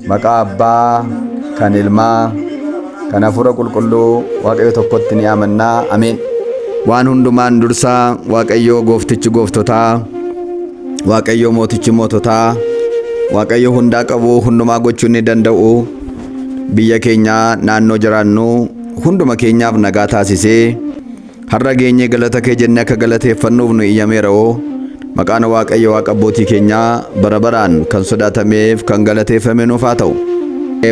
Maqaa Abbaa, kan Ilmaa, kan Hafuura Qulqulluu Waaqayyo tokkotti ni amanna. Ameen. Waan hundumaan dursa Waaqayyo gooftichi gooftotaa, Waaqayyo mootichi moototaa, Waaqayyo hundaa qabu hundumaa gochuu ni danda'u. Biyya keenya naannoo jiraannu hunduma keenyaaf nagaa taasisee har'a geenye galata kee jennee akka galateeffannuuf nu iyyameeroo. Maqaan Waaqayyo Waaqa abbootii keenyaa bara baraan kan sodaatameef kan galateeffame nuuf haa ta'u.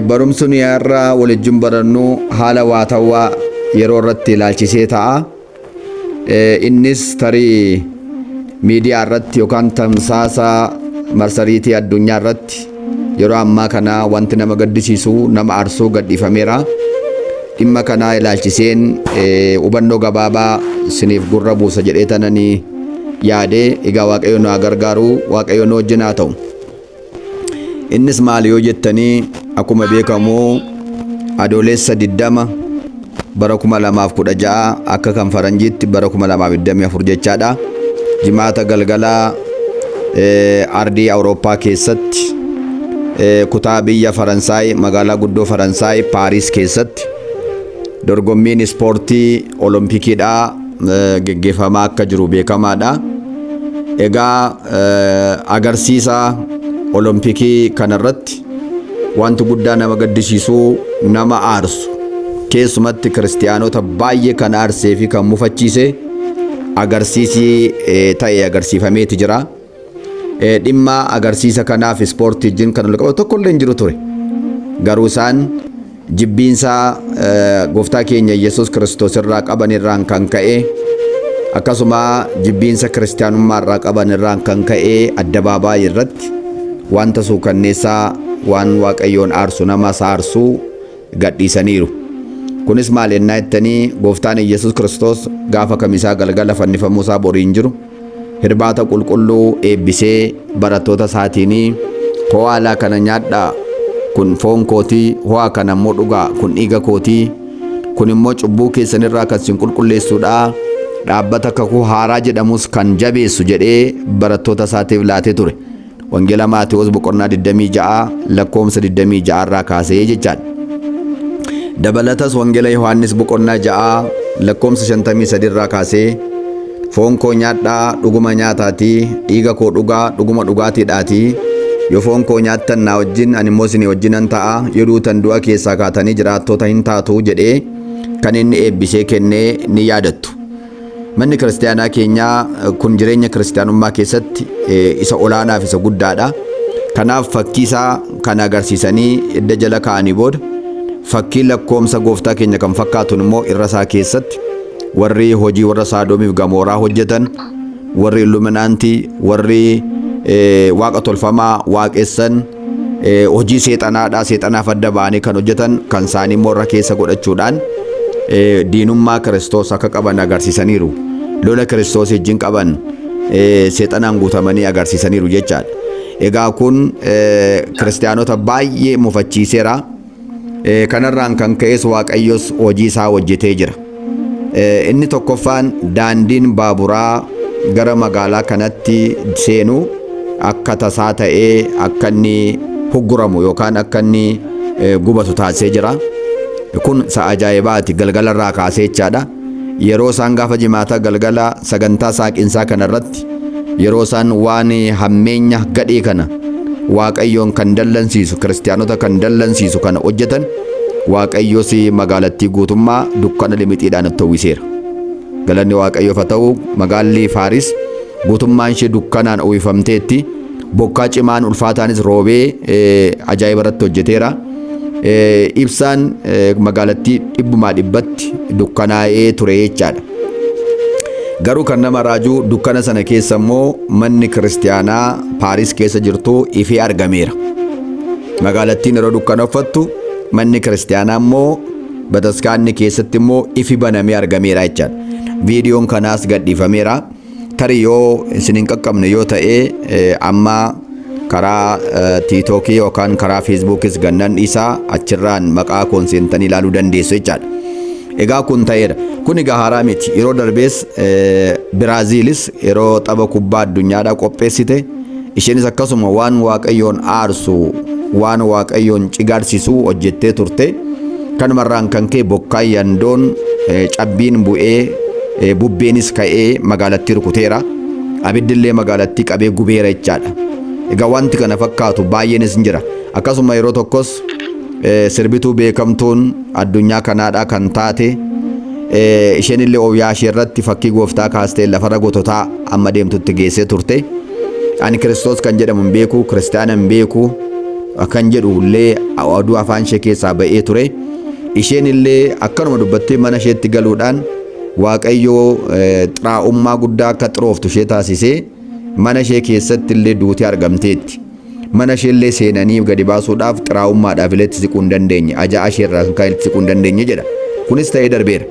Barumsi nuyi har'a waliin barannu haala waatawaa yeroo irratti ilaalchisee ta'a. Innis tarii miidiyaa irratti yookaan tamsaasa marsariitii addunyaa irratti yeroo ammaa kana wanti nama gaddisiisu nama aarsuu gadhiifameera. Dhimma kana ilaalchiseen hubannoo gabaabaa isiniif gurra buusa jedhee tananii yaade. Egaa Waaqayyo nu gargaaru, Waaqayyo nu wajjin haa ta'u. Innis maali yoo jettanii akkuma beekamu adoolessa 20 bara 2016 akka kan faranjiitti bara 2024 jechaadha. Jimaata galgala ardii Awurooppaa keessatti kutaa biyya Faransaay magaalaa guddoo Faransaay Paariis keessatti dorgommiin ispoortii oloompikiidhaa geggeeffamaa akka jiru beekamaadha. Egaa agarsiisa olompikii kanarratti wanti guddaa nama gaddisiisu nama aarsu keessumatti kiristiyaanota baay'ee kan aarsee fi kan mufachiise agarsiisi ta'e agarsiifameeti jira. Dhimma agarsiisa kanaaf ispoortii jin kan qabu tokko illee hin jiru ture. Garuu isaan jibbiinsa gooftaa keenya Yesuus Kiristoos irraa qaban irraan kan ka'e akkasuma jibbiinsa kiristiyaanummaa irraa qaban irraan kan ka'e addabaabaayii irratti wanta suukanneessaa waan Waaqayyoon aarsu nama saarsuu gadhiisaniiru. Kunis maal ennaa jettanii gooftaan Yesuus Kiristoos gaafa kamisaa galgala fannifamuu isaa boriin jiru hirbaata qulqulluu eebbisee barattoota isaatiin ho'aa kana nyaadhaa, kun foon kootii, ho'aa kana immoo dhugaa, kun dhiiga kootii, kun immoo cubbuu keessanirraa kan isin qulqulleessuudha, dhaabbata kakuu haaraa jedhamus kan jabeessu jedhee barattoota isaatiif laatee ture. Wangeela Maatewos boqonnaa 26 lakkoomsa 26 irraa kaasee jechaadha. Dabalatas Wangeela Yohaannis boqonnaa 6 lakkoomsa 53 irraa kaasee foon koo nyaadhaa dhuguma nyaataatii, dhiiga koo dhugaa dhuguma dhugaatiidhaatii, yoo foon koo nyaattan naa wajjin ani immoo isinii wajjinan ta'a, yoo duutan du'a keessaa kaatanii jiraattoota hin taatu jedhee kan inni eebbisee kennee ni yaadattu. Manni kiristiyaanaa keenyaa kun jireenya kiristiyaanummaa keessatti isa olaanaaf isa guddaadha. Kanaaf fakkii isaa kan agarsiisanii edda jala kaa'anii booda fakkii lakkoomsa gooftaa keenya kan fakkaatuun immoo irra isaa keessatti warri hojii warra Sodoomiif Gamooraa hojjetan, warri Illuminaantii, warri waaqa tolfamaa waaqessan, hojii seexanaadhaa seexanaaf adda ba'anii kan hojjetan kan isaanii immoo irra keessa godhachuudhaan diinummaa Kiristoos akka qaban agarsiisaniiru. Lola Kiristoos wajjin qaban seexanaan guutamanii agarsiisaniiru jechaadha. Egaa kun kiristiyaanota baay'ee mufachiiseera. Kanarraan kan ka'es Waaqayyos hojii isaa hojjetee jira. Inni tokkoffaan daandiin baaburaa gara magaalaa kanatti seenu akka tasaa ta'ee akka inni hugguramu yookaan akka inni gubatu taasisee jira. Kun isa ajaa'ibaati galgala irraa kaasee jechaadha. Yeroo isaan gaafa jimaata galgala sagantaa saaqinsaa kanarratti yeroo isaan waan hammeenya gadhee kana Waaqayyoon kan dallansiisu kiristiyaanota kan dallansiisu kana hojjetan Waaqayyos magaalattii guutummaa dukkana limixiidhaan itti uwwiseera. Galanni Waaqayyoof haa ta'u. Magaalli Faaris guutummaan ishee dukkanaan uwwifamteetti, bokkaa cimaan ulfaataanis roobee ajaa'iba irratti hojjeteera. Ibsaan magaalattii dhibbumaa dhibbatti dukkanaa'ee ture jechaadha. Garuu kan nama raajuu dukkana sana keessa immoo manni kiristiyaanaa Paariis keessa jirtu ifee argameera. Magaalattiin yeroo dukkanoffattu manni kiristiyaanaa immoo bataskaanni keessatti immoo ifi banamee argameera jechaadha. Viidiyoon kanaas gadhiifameera. Tarii yoo isin hin qaqqabne yoo ta'e amma karaa tiiktookii yookaan karaa feesbuukis gannan isaa achirraan maqaa koon seentanii ilaaluu dandeessu jechaadha. Egaa kun ta'eera. Kun egaa haaraa miti. Yeroo darbees Biraaziilis yeroo tapha kubbaa addunyaadhaa qopheessite isheenis akkasuma waan Waaqayyoon aarsu waan waaqayyoon cigaarsisu hojjettee turte. Kanumarraan kan kee bokkaa yandoon cabbiin bu'ee bubbeenis ka'ee magaalattii rukuteera. Abiddillee magaalattii qabee gubeera jechaadha. Egaa wanti kana fakkaatu baay'eenis hin jira. Akkasuma yeroo tokkos sirbituu beekamtuun addunyaa kanaadhaa kan taate isheenillee ooyaa ishee irratti fakkii gooftaa kaastee lafarra goototaa amma deemtutti geessee turte. Ani Kiristoos kan jedhamu hin beeku, kiristaana hin beeku kan jedhullee oduu afaan ishee keessaa ba'ee ture. Isheenillee akkanuma dubbattee mana isheetti galuudhaan Waaqayyoo xiraa'ummaa guddaa akka xirooftu ishee taasisee mana ishee keessatti illee duutee argamteetti. Mana ishee illee seenanii gadi baasuudhaaf xiraa'ummaadhaaf illee siquu hin dandeenye, ajaa'a ishee irraa kan siquu hin dandeenye jedha. Kunis ta'ee darbeera.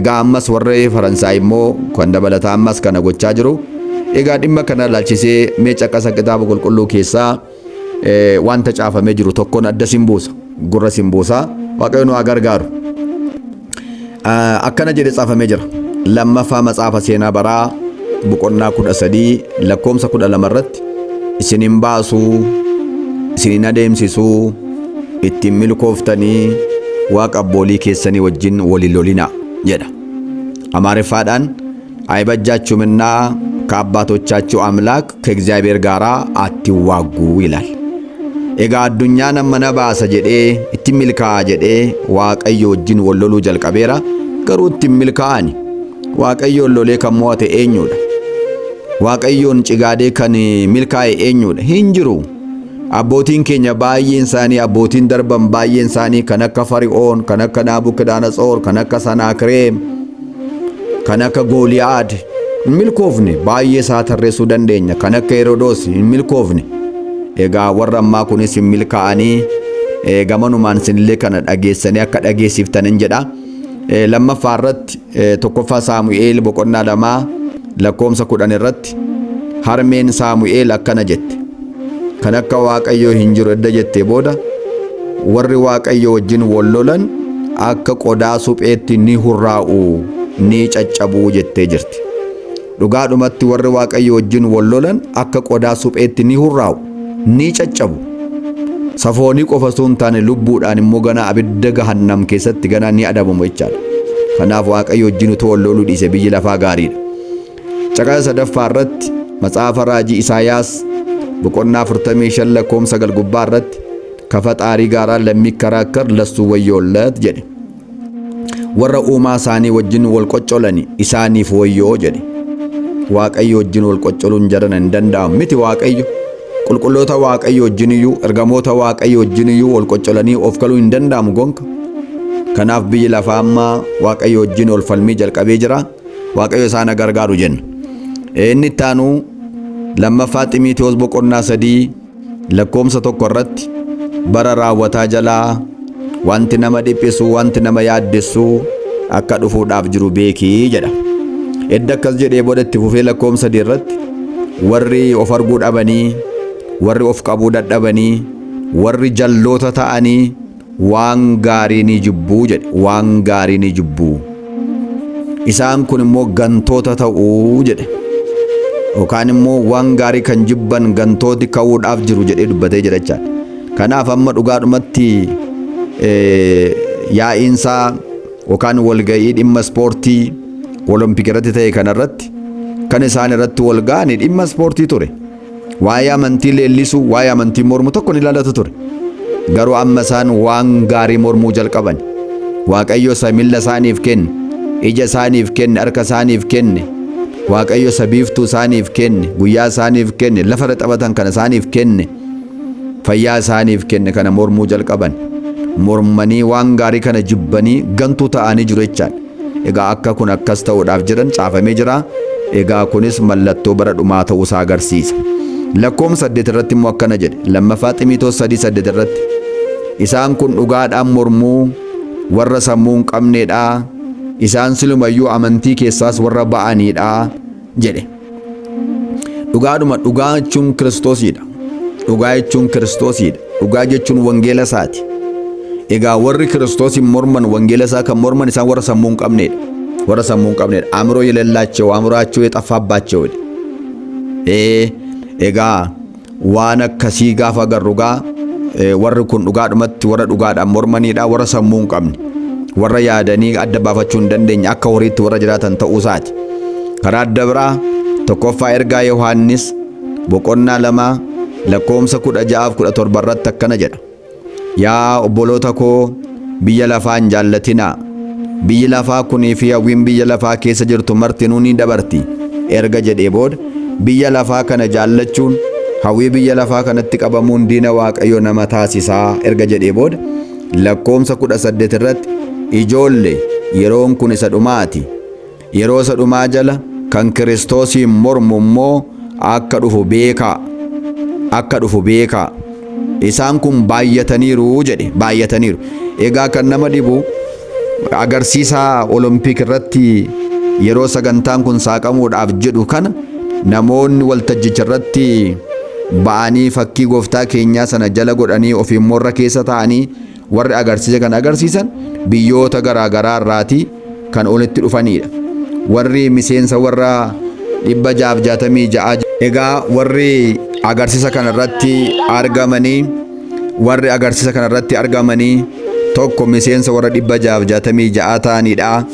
Egaa ammas warra Faransaay immoo kan dabalataa ammas kana gochaa jiru. Egaa dhimma kana ilaalchisee mee caqasa kitaaba qulqulluu keessaa wanta caafamee jiru tokkoon adda simbuusa, gurra simbuusaa. Waaqayyo nu gargaaru. Akkana jedhee caafamee jira. Lammaffaa Matsaafa Seenaa Baraa boqonnaa 13 lakkoomsa 12 irratti isin hin baasuu, isin hin adeemsisuu, ittiin milkooftanii waaqa abboolii keessanii wajjin waliin lolinaa jedha. Amaariffaadhaan አይበጃችሁምና ከአባቶቻችሁ አምላክ ከእግዚአብሔር ጋር አትዋጉ ይላል። ኤጋ አዱኛን አመነ ባሰ ጀዴ itti milkaa jedhee waaqayyo wajjin walloluu jalqabeera. Garuu itti milkaa'ani waaqayyoon lolee kan mo'ate eenyudha? Waaqayyoon cigaadee kan milkaa'e eenyudha? Hin jiru. Abbootiin keenya baay'een isaanii, abbootiin darban baay'een isaanii kan akka Fari'oon, kan akka Naabukadnezar, kan akka Sanaakireem, kan akka Gooliyaad hin milkoofne. Baay'ee isaa tarreessuu dandeenya. Kan akka Herodoos hin milkoofne. Egaa warra ammaa kunis hin milkaa'anii gamanumaan sinillee kana dhageessanii akka dhageessiftanin jedha. Lammaffaa irratti tokkoffaa Saamu'eel boqonnaa 2 lakkoomsa 10 irratti harmeen Saamu'eel akkana jette. Kan akka Waaqayyoo hin jiru edda jettee booda warri Waaqayyo wajjin wallolan akka qodaa supheetti ni hurraa'u, ni caccabuu jettee jirti. Dhugaadhumatti warri Waaqayyo wajjin wallolan akka qodaa supheetti ni hurraa'u, ni caccabu. Safoonii qofa osoo hin taane lubbuudhaan immoo gana abidda gahannam keessatti gana ni adabamu jechaadha. Kanaaf Waaqayyo wajjin utuu walloluu dhiise biyyi lafaa gaariidha. Caqasa sadaffaa irratti Matsaafa Raajii Isaayaas boqonnaa 45 lakkoomsa 9 gubbaa irratti kafaxaarii gaaraa ለሚከራከር ለሱ ወዮለት jedhe. Warra uumaa isaanii wajjin wal qoccolani isaaniif wayyoo jedhe. Waaqayyo wajjin wal qoccoluun jaran hin danda'amu miti. Waaqayyo qulqulloota Waaqayyo wajjin iyyuu, ergamoota Waaqayyo wajjin iyyuu wal qoccolanii of galuu hin danda'amu gonka. Kanaaf biyyi lafaa amma Waaqayyo wajjin wal falmii jalqabee jira. Waaqayyo isaan gargaaru jenna. Inni itti aanu lammaffaa Xiimotewos boqonnaa 3 lakkoomsa 1 irratti bara raawwataa jalaa wanti nama dhiphisu, wanti nama yaaddessu akka dhufuudhaaf jiru beekii jedha. Edda akkas jedhee booda itti fufee lakkoomsa 3 irratti warri of arguu dhabanii, warri of qabuu dadhabanii, warri jalloota ta'anii waan gaarii ni jibbuu jedhe. Waan gaarii ni jibbuu. Isaan kun immoo gantoota ta'uu jedhe. Yookaan immoo waan gaarii kan jibban gantooti ka'uudhaaf jiru jedhee dubbatee jira jechaadha. Kanaaf amma dhugaadhumatti yaa'iinsaa yookaan walga'ii dhimma ispoortii olompikii irratti ta'e kanarratti kan isaan irratti wal ga'an dhimma ispoortii ture. Waa'ee amantii leellisuu, waa'ee amantii mormuu tokko ni ilaalatu ture. Garuu amma isaan waan gaarii mormuu jalqaban. Waaqayyo miilla isaaniif kenne, ija isaaniif kenne, harka isaaniif kenne. Waaqayyo biiftuu isaaniif kenne, guyyaa isaaniif kenne, lafa irra taphatan kana isaaniif kenne, fayyaa isaaniif kenne. Kana mormuu jalqaban. Mormanii waan gaarii kana jibbanii gantuu ta'anii jiru jechaadha. Egaa akka kun akkas ta'uudhaaf jiran caafamee jira. Egaa kunis mallattoo bara dhumaa ta'uu isaa agarsiisa. Lakkoomsa 8 irratti immoo akkana jedhe. Lammaffaa Xiimotewos 3:8 irratti isaan kun dhugaadhaan mormuu warra sammuu hin qabneedha. Isaan silumayyuu amantii keessaas warra ba'aniidha jedhe. Dhugaadhuma dhugaa jechuun Kiristoosidha. Dhugaa jechuun Kiristoosidha. Dhugaa jechuun wangeela isaati. Egaa warri Kiristoosin morman wangeela isaa kan morman isaan warra sammuu hin qabneedha. Warra sammuu hin qabneedha. አእምሮ የሌላቸው አእምሮአቸው የጠፋባቸው egaa waan akkasii gaafa garrugaa warri kun dhugaadhumatti warra dhugaadhaan mormaniidha, warra sammuu hin qabne, warra yaadanii adda baafachuu hin dandeenye akka horiitti warra jiraatan ta'uu isaati. Karaa adda biraa tokkoffaa ergaa Yohaannis boqonnaa 2 lakkoomsa 16-17 irratti akkana jedha. Yaa obboloota koo, biyya lafaa hin jaallatinaa. Biyyi lafaa kunii fi hawwiin biyya lafaa keessa jirtu martinuu ni dabarti. Erga jedhee booda biyya lafaa kana jaallachuun, hawwii biyya lafaa kanatti qabamuun diina Waaqayyoo nama taasisaa. Erga jedhee booda lakkoomsa 18 irratti ijoollee, yeroon kun isa dhumaati. Yeroo isa dhumaa jala kan Kiristoosiin mormu immoo akka dhufu beekaa. Isaan kun baay'ataniiru jedhe, baay'ataniiru. Egaa kan nama dhibu agarsiisa olompik irratti yeroo sagantaan kun saaqamuudhaaf jedhu kana namoonni waltajjicha irratti ba'anii fakkii gooftaa keenyaa sana jala godhanii ofiin morra keessa ta'anii warri agarsiisa kan agarsiisan biyyoota garaagaraa irraatii kan olitti dhufanidha. Warri miseensa warra 666 egaa warri agarsiisa kana irratti argamanii tokko miseensa warra 666 ta'anidha.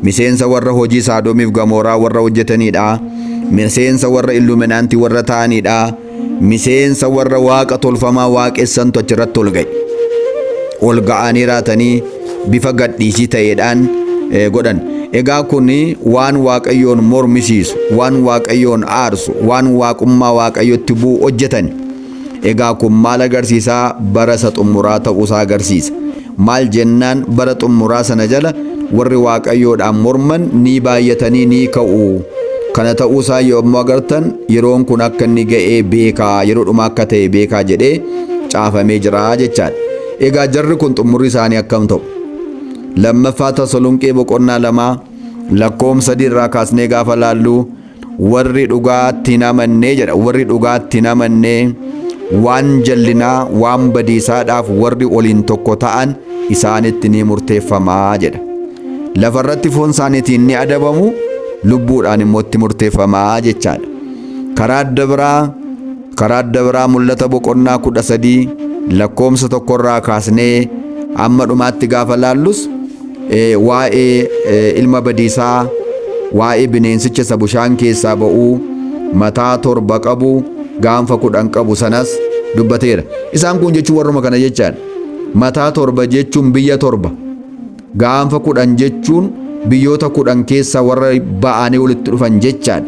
Miseensa warra hojii Sodoomiif Gamoraa warra hojjetanidha. Miseensa warra Illuminaantii warra ta'anidha. Miseensa warra waaqa tolfamaa waaqessantu achirratti ol ga'anii raatanii bifa gadhiisii ta'eedhaan godhan. Egaa kun waan Waaqayyoon mormisiisu, waan Waaqayyoon aarsu, waan waaqummaa Waaqayyotti bu'u hojjetan. Egaa kun maal agarsiisaa? Bara isa xumuraa ta'uusaa agarsiisa. Maal jennaan? Bara xumuraa sana jala warri Waaqayyoodhaan morman ni baay'atanii ni ka'u. Kana ta'uusaa yommuu agartan yeroon kun akka inni ga'ee beekaa, yeroo dhumaa akka ta'e beekaa jedhee caafamee jira jechaadha. Egaa jarri kun xumurri isaanii akkam ta'u? Lammaffaa Tasalonqee boqonnaa 2 lakkoomsa 3 irraa kaasnee gaafa laallu warri dhugaatti hin amannee jedha. Warri dhugaatti hin amannee waan jallinaa, waan badiisaadhaaf warri oliin tokko ta'an isaanitti ni murteeffamaa jedha. Lafarratti foon isaaniitiin ni adabamu, lubbuudhaan immoo itti murteeffamaa jechaadha. Karaa adda biraa mul'ata boqonnaa 13 lakkoomsa 1 irraa kaasnee amma dhumaatti gaafa laallus waa'ee ilma badiisaa, waa'ee bineensicha isa bishaan keessaa ba'uu, mataa 7 qabu, gaanfa 10 qabu sanas dubbateera. Isaan kun jechuun warruma kana jechaadha. Mataa 7 jechuun biyya 7, gaanfa 10 jechuun biyyoota 10 keessa warra ba'anii walitti dhufan jechaadha.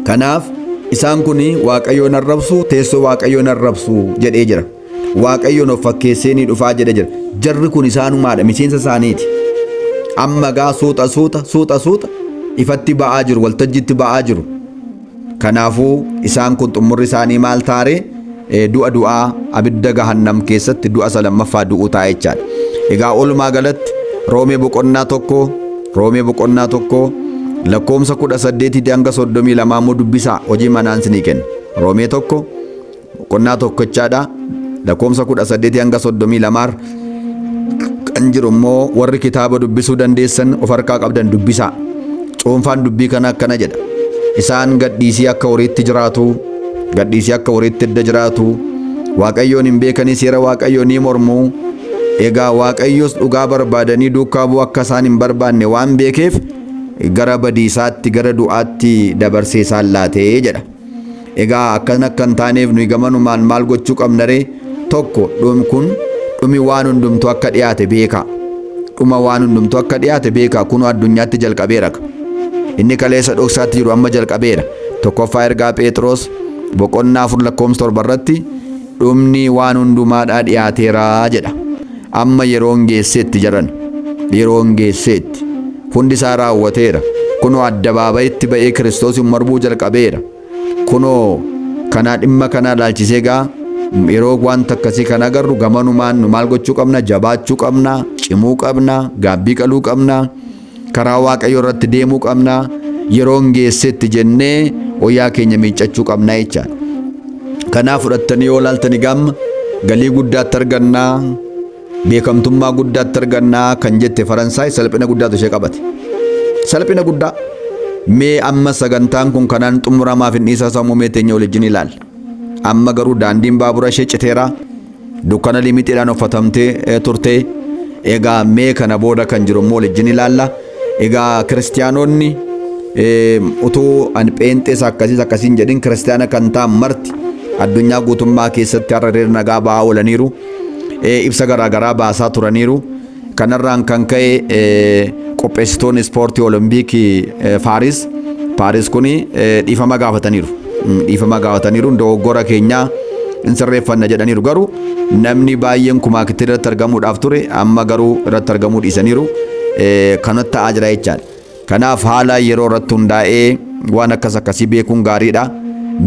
Kanaaf isaan kun Waaqayyoon arrabsu, teessoo Waaqayyoon arrabsu jedhee jira. Waaqayyoon of fakkeessee ni dhufaa jedhee jira. Jarri kun isaanumaadha, miseensa isaaniiti. Amma gaa suuta ifatti ba'aa jiru, waltajjiitti ba'aa jiru. Kanaafuu isaan kun xumurri isaanii maal taare? Du'aa abidda gahannam keessatti du'a isa lammaffaa du'uu ta'a jechaadha. Egaa olumaa galatti Roomee boqonnaa 1 lakkoomsa 18-32 immoo dubbisaa, hojii manaan sinii kenna. Roomee 1 boqonnaa 1 jechaadha. Lakkoomsa 18-32 kan jiru immoo warri kitaaba dubbisuu dandeessan of harkaa qabdan dubbisaa. Cuunfaan dubbii kana akkana jedha. Isaan gadhiisii akka horiitti jiraatu, edda jiraatu, Waaqayyoon hin beekanii seera Waaqayyoo ni mormu. Egaa Waaqayyoos dhugaa barbaadanii duukaa bu'uu akka isaan hin barbaanne waan beekeef gara badiisaatti, gara du'aatti dabarsee isaan laatee jedha. Egaa akkana akka hin taaneef nuyi gamanumaan maal gochuu qabna ree? Tokko dhumi waan hundumtuu akka dhiyaate beekaa. Dhuma waan hundumtuu akka dhiyaate beekaa. Kunoo addunyaatti jalqabeera. Inni kaleessa dhoksaatti jiru amma jalqabeera. Tokkoffaa ergaa Phexros boqonnaa 4 lakkoomsa 7 irratti dhumni waan hundumaadhaa dhiyaateera jedha. Amma yeroon geesseetti jedhan. Yeroon geesseetti. Hundi isaa raawwateera. Kunoo addabaabayitti ba'ee Kiristoosin marbuu jalqabeera. Kunoo kana dhimma kana laalchisee gaa yeroo wanta akkasii kan agarru gamanumaan nu maal gochuu qabna? Jabaachuu qabna, cimuu qabna, gaabbii qaluu qabna, karaa Waaqayyoo irratti deemuu qabna. Yeroon geesseetti jennee wayyaa keenya miiccachuu qabna jechaadha. Kanaaf fudhattanii yoo laaltanii gamma galii guddaatti argannaa, beekamtummaa guddaatti argannaa kan jette Faransaay salphina guddaatu ishee qabate. Salphina guddaa. Mee amma sagantaan kun kanaan xumuramaaf hin dhiisa sammuu meeteenya waliin ilaalla. Amma garuu daandiin baabura ishee citeera. dukkana limitiidhaan uffatamtee turte. Egaa mee kana booda kan jiru immoo wajjin ilaalla. Egaa kiristaanonni utuu an pheenxees akkasiin jedhin kiristaana kan ta'an marti addunyaa guutummaa keessatti har'a nagaa ba'aa oolaniiru. Ibsa garaagaraa baasaa turaniiru. Kanarraan kan ka'e qopheessitoonni ispoortii olompikii Paaris kuni dhiifama gaafataniiru. Dhiifama gaafataniiru dogoggora keenyaa hin sirreeffanna jedhaniiru. Garuu namni baay'een kumaakitti irratti argamuudhaaf ture amma garuu irratti argamuu dhiisaniiru. Kanatti ta'aa jira jechaadha. Kanaaf haala yeroo irratti hundaa'ee waan akkasii beekuun gaariidha.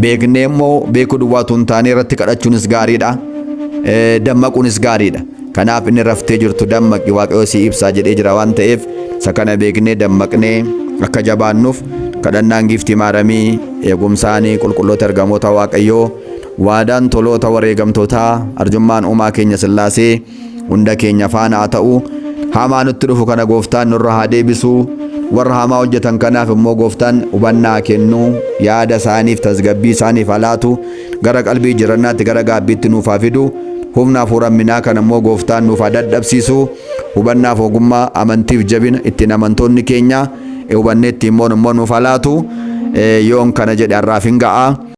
Beeknee immoo beekuu duwwaatu hin taane irratti kadhachuunis gaariidha. Dammaquunis gaariidha. Kanaaf inni raftee jirtu dammaqi Waaqayyo si ibsaa jedhee jira waan ta'eef isa kana beeknee dammaqnee akka jabaannuuf kadhannaan giiftii maaramii eegumsaanii qulqulloota ergamoota Waaqayyoo waadaan toloota wareegamtootaa arjummaan uumaa keenya Sillaasee hunda keenya faana haa ta'u. Hamaa nutti dhufu kana gooftaan nurra haa deebisu. Warra hamaa hojjetan kanaaf immoo gooftaan hubannaa kennu yaada isaaniif tasgabbii isaaniif haa laatu gara qalbii jirannaatti gara gaabbiitti nuuf haa fidu. Humna hafuuramminaa kana immoo gooftaan nuuf haa dadhabsiisu. Hubannaaf ogummaa amantiif jabina ittiin amantoonni keenya hubanneetti immoo nuuf haa laatu. Yoon kana jedhe har'aaf hin ga'a.